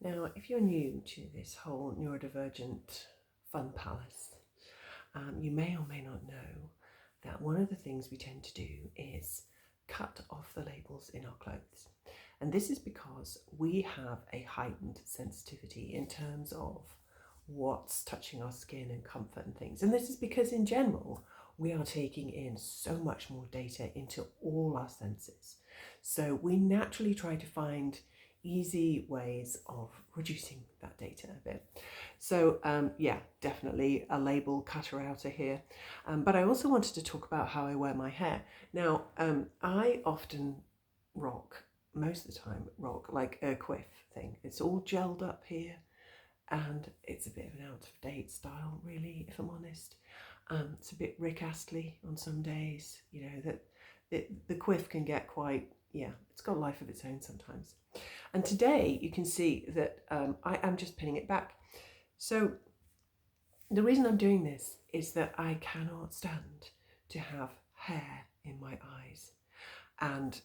Now, if you're new to this whole neurodivergent fun palace, you may or may not know that one of the things we tend to do is cut off the labels in our clothes. And this is because we have a heightened sensitivity in terms of what's touching our skin and comfort and things. And this is because in general, we are taking in so much more data into all our senses. So we naturally try to find easy ways of reducing that data a bit. So yeah, definitely a label cutter outer here. But I also wanted to talk about how I wear my hair. Now, I often most of the time rock like a quiff thing. It's all gelled up here and it's a bit of an out of date style, really, if I'm honest. It's a bit Rick Astley on some days, you know, that the quiff can get quite, yeah, it's got a life of its own sometimes. And today you can see that I am just pinning it back. So the reason I'm doing this is that I cannot stand to have hair in my eyes. And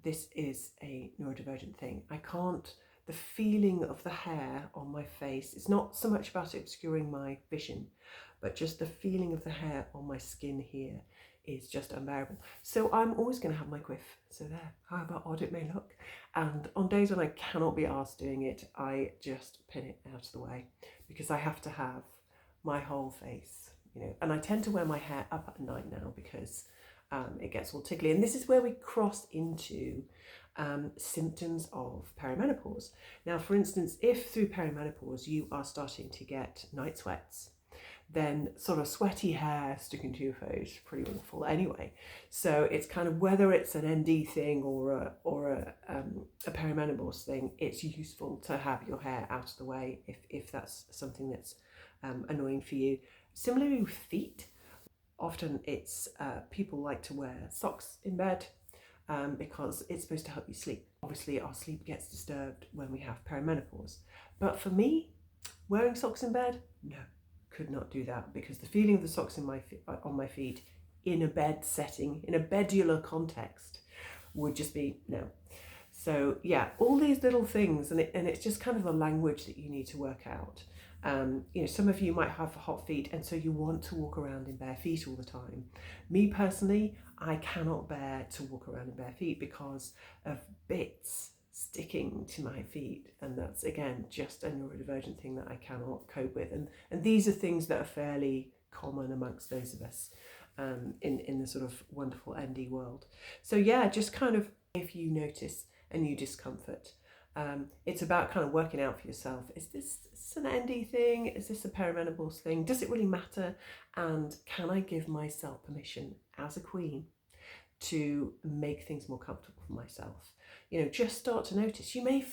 this is a neurodivergent thing. I can't, the feeling of the hair on my face, it's not so much about it obscuring my vision, but just the feeling of the hair on my skin here is just unbearable. So I'm always going to have my quiff. So there, however odd it may look. And on days when I cannot be asked doing it, I just pin it out of the way because I have to have my whole face, you know. And I tend to wear my hair up at night now because it gets all tickly. And this is where we cross into symptoms of perimenopause. Now, for instance, if through perimenopause you are starting to get night sweats, then sort of sweaty hair sticking to your face is pretty awful anyway. So it's kind of, whether it's an ND thing or a perimenopause thing, it's useful to have your hair out of the way if that's something that's annoying for you. Similarly with feet, often it's people like to wear socks in bed because it's supposed to help you sleep. Obviously our sleep gets disturbed when we have perimenopause. But for me, wearing socks in bed, no. Could not do that because the feeling of the socks on my feet in a bed setting, in a bedular context, would just be no. So yeah, all these little things, and it's just kind of a language that you need to work out. You know, some of you might have hot feet and so you want to walk around in bare feet all the time. Me personally, I cannot bear to walk around in bare feet because of bits sticking to my feet, and that's again just a neurodivergent thing that I cannot cope with, and these are things that are fairly common amongst those of us in the sort of wonderful ND world. So yeah, just kind of, if you notice a new discomfort, it's about kind of working out for yourself, is this an ND thing, is this a perimenopause thing, does it really matter, and can I give myself permission as a queen to make things more comfortable for myself? You know, just start to notice. You may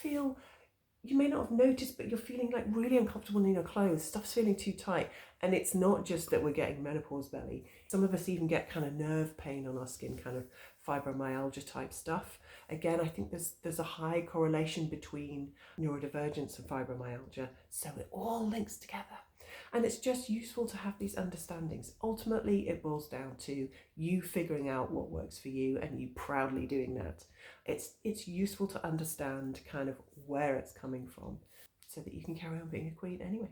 not have noticed, but you're feeling like really uncomfortable in your clothes. Stuff's feeling too tight. And it's not just that we're getting menopause belly. Some of us even get kind of nerve pain on our skin, kind of fibromyalgia type stuff. Again, I think there's a high correlation between neurodivergence and fibromyalgia. So it all links together. And it's just useful to have these understandings. Ultimately, it boils down to you figuring out what works for you and you proudly doing that. It's useful to understand kind of where it's coming from so that you can carry on being a queen anyway.